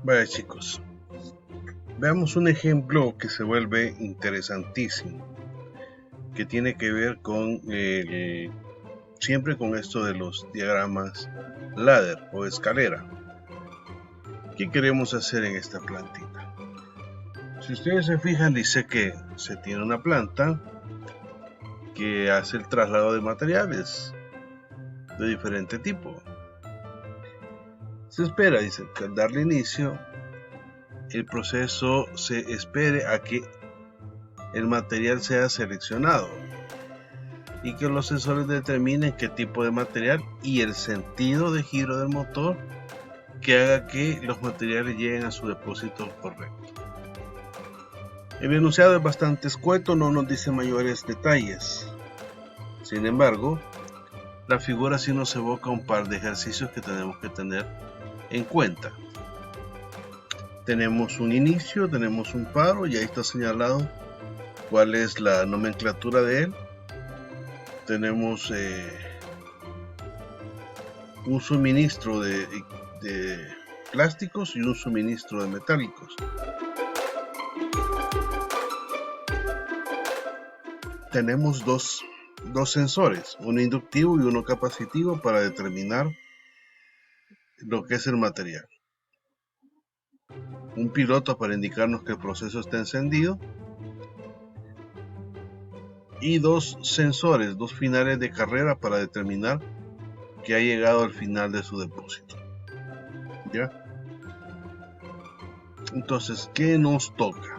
Vaya chicos, veamos un ejemplo que se vuelve interesantísimo, que tiene que ver con siempre con esto de los diagramas ladder o escalera. ¿Qué queremos hacer en esta plantita? Si ustedes se fijan, dice que se tiene una planta que hace el traslado de materiales de diferente tipo. Se espera, dice, que al darle inicio, el proceso se espere a que el material sea seleccionado y que los sensores determinen qué tipo de material y el sentido de giro del motor que haga que los materiales lleguen a su depósito correcto. El enunciado es bastante escueto, no nos dice mayores detalles. Sin embargo, la figura sí nos evoca un par de ejercicios que tenemos que tener en cuenta. Tenemos un inicio, tenemos un paro y ahí está señalado cuál es la nomenclatura de él. Tenemos un suministro de plásticos y un suministro de metálicos. Tenemos dos sensores, uno inductivo y uno capacitivo para determinar lo que es el material. Un piloto para indicarnos que el proceso está encendido y dos sensores, dos finales de carrera para determinar que ha llegado al final de su depósito. ¿Ya? Entonces, ¿qué nos toca?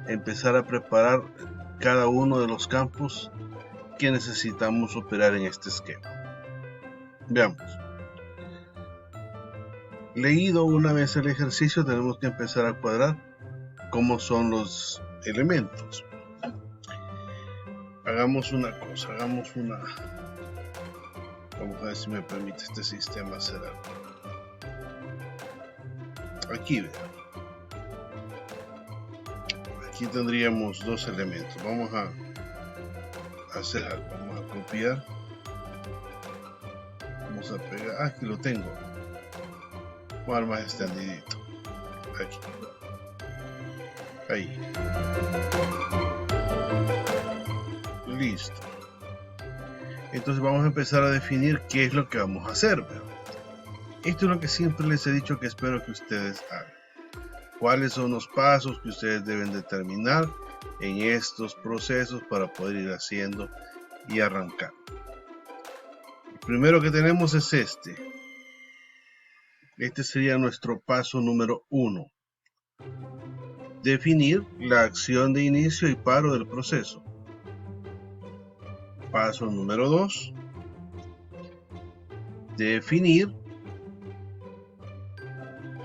Empezar a preparar cada uno de los campos que necesitamos operar en este esquema. Veamos. Leído una vez el ejercicio, tenemos que empezar a cuadrar cómo son los elementos. Hagamos una cosa, vamos a ver si me permite este sistema hacer algo. Aquí vean. Aquí tendríamos dos elementos. Vamos a hacer algo. Vamos a copiar. Vamos a pegar. Aquí lo tengo. Voy a dar más extendidito. Aquí. Ahí. Listo. Entonces vamos a empezar a definir qué es lo que vamos a hacer. Esto es lo que siempre les he dicho que espero que ustedes hagan. ¿Cuáles son los pasos que ustedes deben determinar en estos procesos para poder ir haciendo y arrancar? El primero que tenemos es este. Este sería nuestro paso número 1. Definir la acción de inicio y paro del proceso. Paso número 2. Definir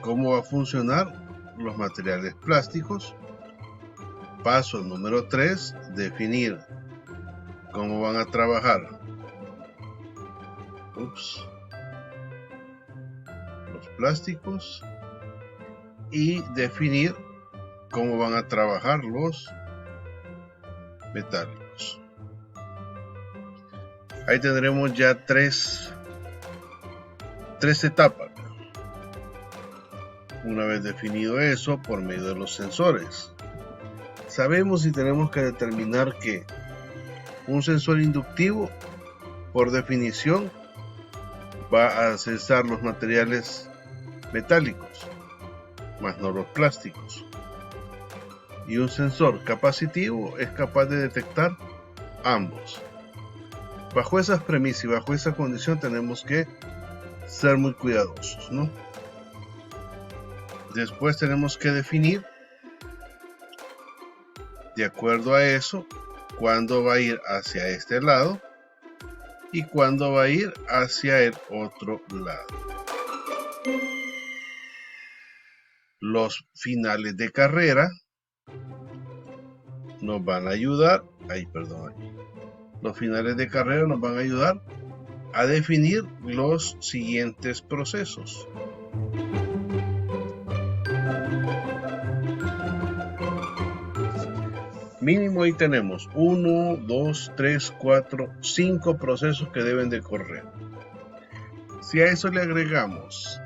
cómo va a funcionar los materiales plásticos. Paso número 3, definir cómo van a trabajar los plásticos y definir cómo van a trabajar los metálicos. Ahí tendremos ya tres etapas. Una vez definido eso, por medio de los sensores, sabemos si tenemos que determinar que un sensor inductivo, por definición, va a cesar los materiales metálicos, más no los plásticos. Y un sensor capacitivo es capaz de detectar ambos. Bajo esas premisas y bajo esa condición tenemos que ser muy cuidadosos, ¿no? Después tenemos que definir, de acuerdo a eso, cuándo va a ir hacia este lado y cuándo va a ir hacia el otro lado. Los finales de carrera nos van a ayudar, los finales de carrera nos van a ayudar a definir los siguientes procesos. Mínimo ahí tenemos 1, 2, 3, 4, 5 procesos que deben de correr. Si a eso le agregamos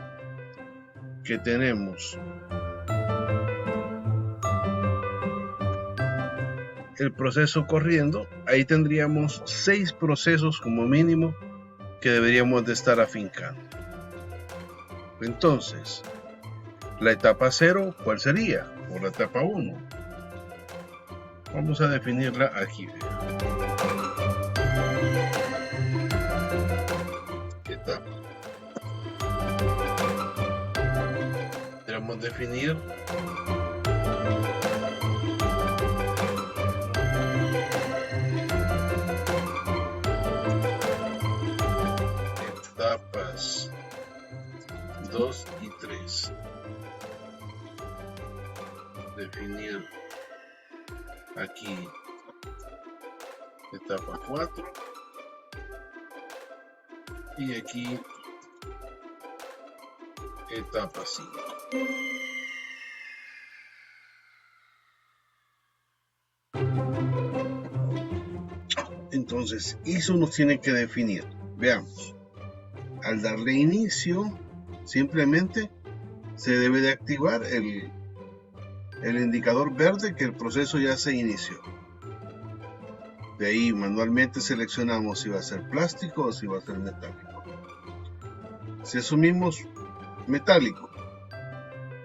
que tenemos el proceso corriendo, ahí tendríamos 6 procesos como mínimo que deberíamos de estar afincando. Entonces, la etapa 0, ¿cuál sería? O la etapa 1. Vamos a definirla aquí. Etapa. Debemos definir etapas 2 y 3. Definir aquí etapa 4 y aquí etapa 5. Entonces, eso nos tiene que definir. Veamos. Al darle inicio, simplemente se debe de activar el indicador verde que el proceso ya se inició. De ahí manualmente seleccionamos si va a ser plástico o si va a ser metálico. Si asumimos metálico,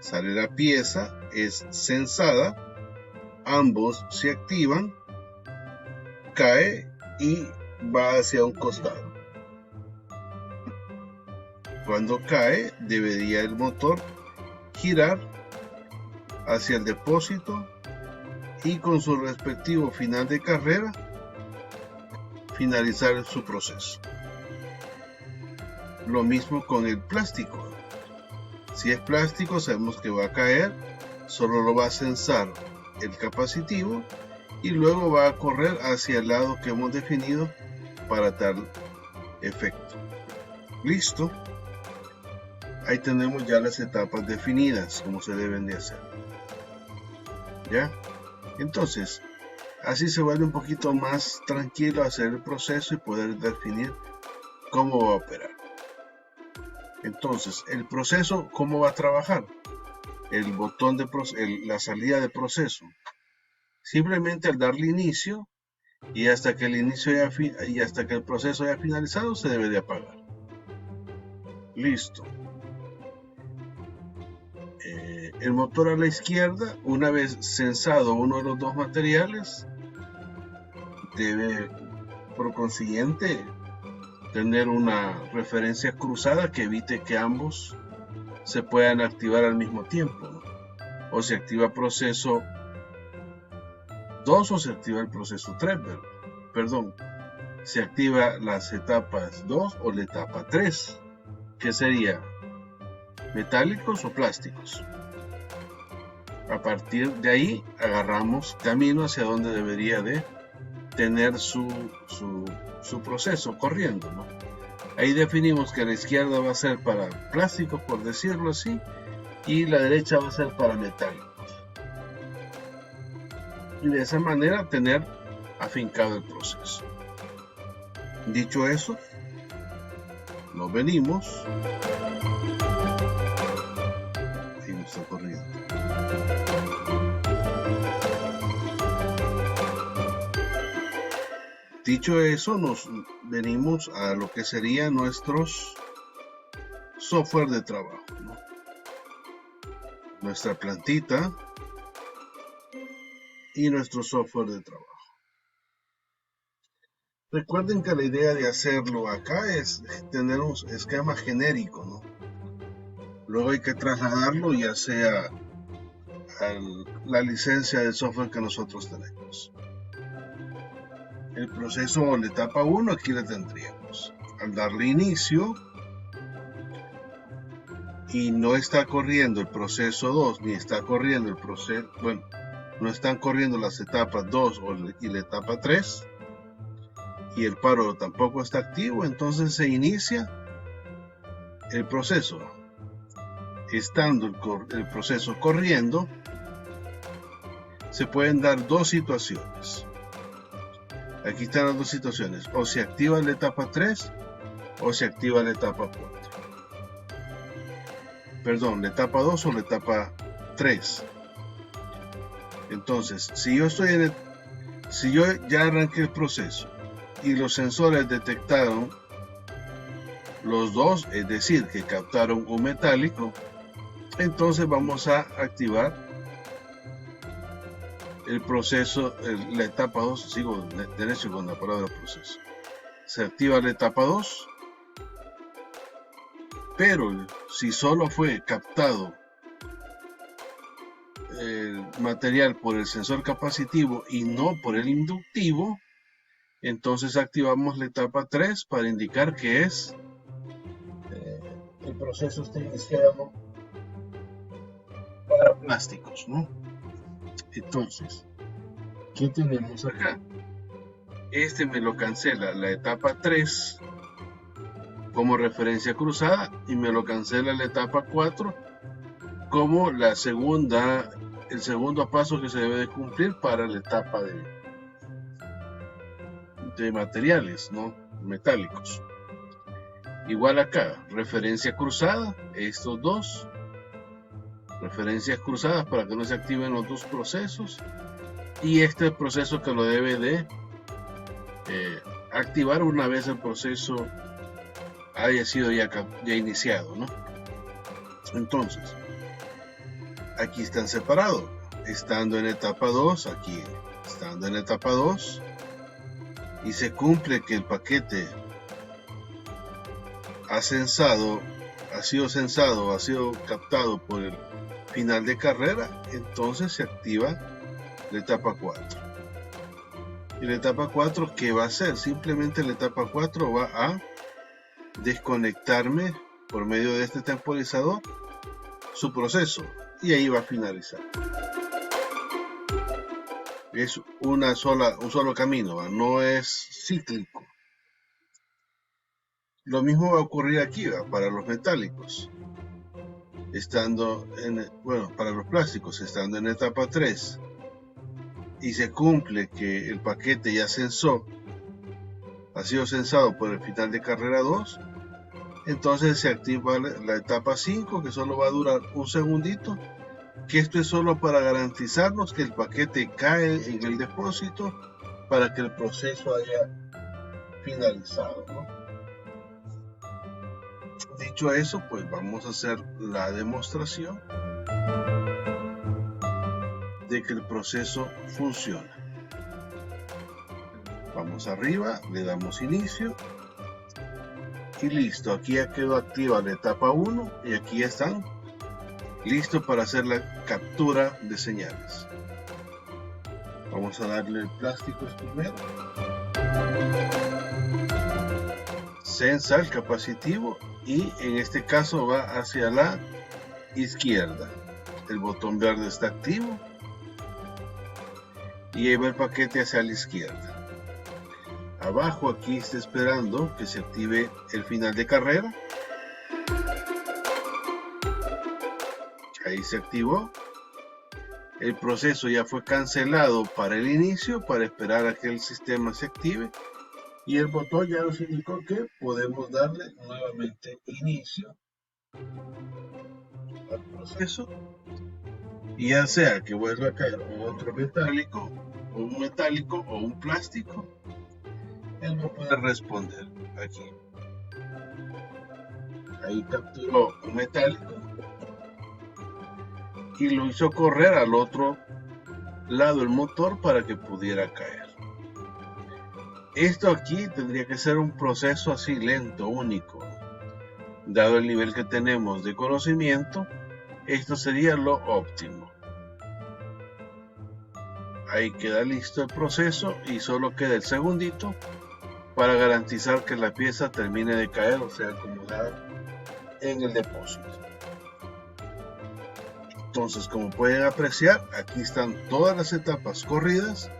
sale la pieza, es censada, ambos se activan, cae y va hacia un costado. Cuando cae, debería el motor girar hacia el depósito y con su respectivo final de carrera finalizar su proceso. Lo mismo con el plástico. Si es plástico, sabemos que va a caer, solo lo va a censar el capacitivo y luego va a correr hacia el lado que hemos definido para tal efecto. Listo. Ahí tenemos ya las etapas definidas como se deben de hacer. ¿Ya? Entonces, así se vuelve un poquito más tranquilo hacer el proceso y poder definir cómo va a operar. Entonces, el proceso, ¿cómo va a trabajar? El botón de la salida de proceso. Simplemente al darle inicio y hasta que el proceso haya finalizado se debe de apagar. Listo. El motor a la izquierda, una vez censado uno de los dos materiales, debe por consiguiente tener una referencia cruzada que evite que ambos se puedan activar al mismo tiempo, ¿no? O se activa proceso 2 o se activa el proceso 3, perdón, se activa las etapas 2 o la etapa 3, que sería metálicos o plásticos. A partir de ahí agarramos camino hacia donde debería de tener su proceso corriendo, ¿no? Ahí definimos que la izquierda va a ser para plásticos, por decirlo así, y la derecha va a ser para metálicos. Y de esa manera tener afincado el proceso. Dicho eso, nos venimos. Ahí me está corriendo. Dicho eso, nos venimos a lo que serían nuestros software de trabajo, ¿no? Nuestra plantita y nuestro software de trabajo. Recuerden que la idea de hacerlo acá es tener un esquema genérico, ¿no? Luego hay que trasladarlo ya sea a la licencia de software que nosotros tenemos. El proceso, la etapa 1, aquí la tendríamos. Al darle inicio y no está corriendo el proceso 2, ni está corriendo el proceso, bueno, no están corriendo las etapas 2 y la etapa 3, y el paro tampoco está activo, entonces se inicia el proceso. Estando el proceso corriendo, se pueden dar dos situaciones. Aquí están las dos situaciones, o se activa la etapa 3 o se activa la etapa 4. perdón, la etapa 2 o la etapa 3. Entonces, si yo ya arranqué el proceso y los sensores detectaron los dos, es decir, que captaron un metálico, entonces vamos a activar el proceso, la etapa 2, sigo derecho con la palabra proceso. Se activa la etapa 2, pero si solo fue captado el material por el sensor capacitivo y no por el inductivo, entonces activamos la etapa 3 para indicar que el proceso está iniciado para plásticos, ¿no? Entonces, ¿qué tenemos acá? Este me lo cancela la etapa 3 como referencia cruzada y me lo cancela la etapa 4 como el segundo paso que se debe de cumplir para la etapa de materiales, ¿no? Metálicos. Igual acá, referencia cruzada, estos dos, referencias cruzadas para que no se activen los dos procesos, y este proceso que lo debe de activar una vez el proceso haya sido ya iniciado, ¿no? Entonces, aquí están separados, estando en etapa 2, aquí estando en etapa 2, y se cumple que el paquete ha sido captado por el final de carrera, entonces se activa la etapa 4. Y la etapa 4, ¿qué va a hacer? Simplemente la etapa 4 va a desconectarme por medio de este temporizador su proceso y ahí va a finalizar. Es un solo camino, ¿va? No es cíclico. Lo mismo va a ocurrir aquí, ¿va? Para los metálicos, para los plásticos, estando en etapa 3 y se cumple que el paquete ya ha sido censado por el final de carrera 2, entonces se activa la etapa 5, que solo va a durar un segundito, que esto es solo para garantizarnos que el paquete cae en el depósito para que el proceso haya finalizado, ¿no? Dicho eso, pues vamos a hacer la demostración de que el proceso funciona. Vamos arriba, le damos inicio y listo. Aquí ya quedó activa la etapa 1 y aquí están listos para hacer la captura de señales. Vamos a darle el plástico primero. Sensa el capacitivo y en este caso va hacia la izquierda. El botón verde está activo y ahí va el paquete hacia la izquierda. Abajo aquí está esperando que se active el final de carrera. Ahí se activó. El proceso ya fue cancelado para el inicio, para esperar a que el sistema se active. Y el botón ya nos indicó que podemos darle nuevamente inicio al proceso. Y ya sea que vuelva a caer otro metálico, o un plástico, él no puede responder aquí. Ahí capturó un metálico y lo hizo correr al otro lado del motor para que pudiera caer. Esto aquí tendría que ser un proceso así lento, único. Dado el nivel que tenemos de conocimiento, esto sería lo óptimo. Ahí queda listo el proceso y solo queda el segundito para garantizar que la pieza termine de caer, o sea, acomodada en el depósito. Entonces, como pueden apreciar, aquí están todas las etapas corridas.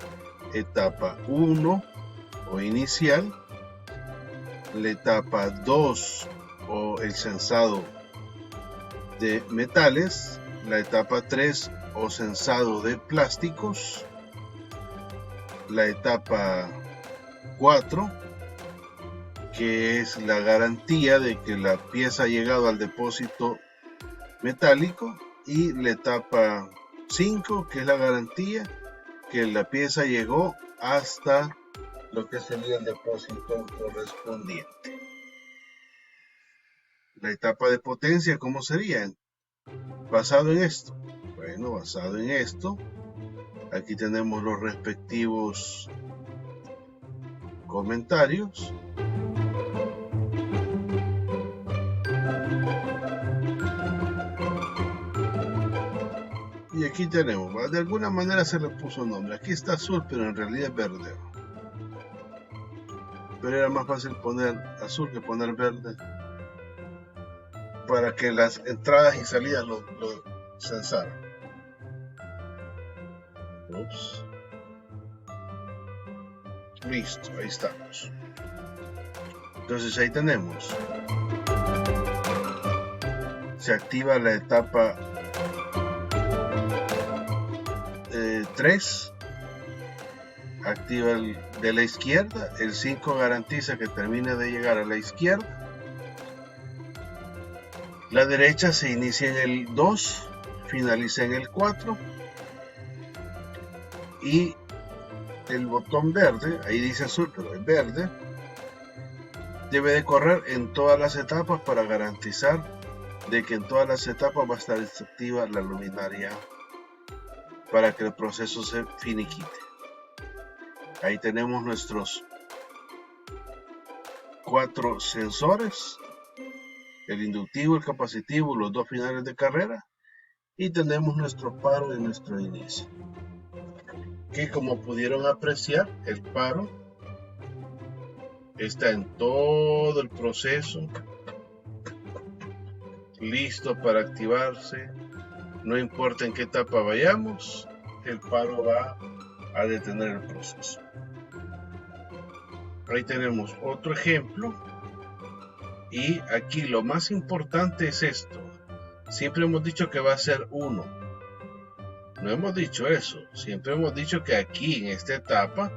Etapa 1 o inicial, la etapa 2 o el sensado de metales, la etapa 3 o sensado de plásticos, la etapa 4, que es la garantía de que la pieza ha llegado al depósito metálico, y la etapa 5, que es la garantía que la pieza llegó hasta lo que sería el depósito correspondiente. La etapa de potencia, ¿cómo sería? Basado en esto. Bueno, basado en esto, aquí tenemos los respectivos comentarios. Y aquí tenemos, ¿va? De alguna manera se le puso nombre. Aquí está azul, pero en realidad es verde. Pero era más fácil poner azul que poner verde, para que las entradas y salidas lo censaran. Ups. Listo, ahí estamos. Entonces ahí tenemos. Se activa la etapa 3. Activa el de la izquierda. El 5 garantiza que termine de llegar a la izquierda. La derecha se inicia en el 2, finaliza en el 4. Y el botón verde, ahí dice azul, pero es verde, debe de correr en todas las etapas para garantizar de que en todas las etapas va a estar activa la luminaria para que el proceso se finiquite. Ahí tenemos nuestros 4 sensores, el inductivo, el capacitivo, los 2 finales de carrera, y tenemos nuestro paro de nuestro inicio, que como pudieron apreciar, el paro está en todo el proceso, listo para activarse. No importa en qué etapa vayamos, el paro va a detener el proceso. Ahí tenemos otro ejemplo, y aquí lo más importante es esto. Siempre hemos dicho que va a ser 1. No hemos dicho eso. Siempre hemos dicho que aquí en esta etapa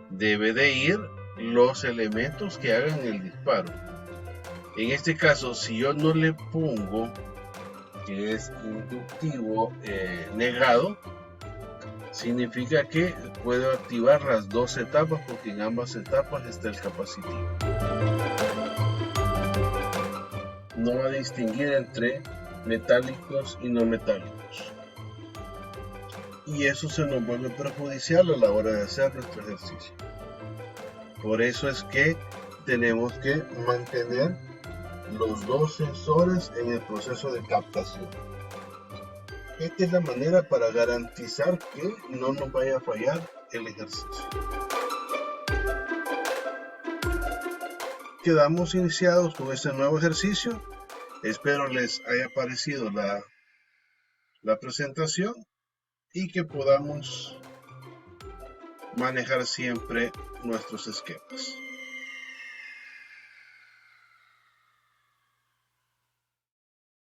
debe de ir los elementos que hagan el disparo. En este caso, si yo no le pongo que es inductivo negado, significa que puedo activar las 2 etapas, porque en ambas etapas está el capacitivo. No va a distinguir entre metálicos y no metálicos. Y eso se nos vuelve perjudicial a la hora de hacer nuestro ejercicio. Por eso es que tenemos que mantener los 2 sensores en el proceso de captación. Esta es la manera para garantizar que no nos vaya a fallar el ejercicio. Quedamos iniciados con este nuevo ejercicio. Espero les haya parecido la presentación y que podamos manejar siempre nuestros esquemas.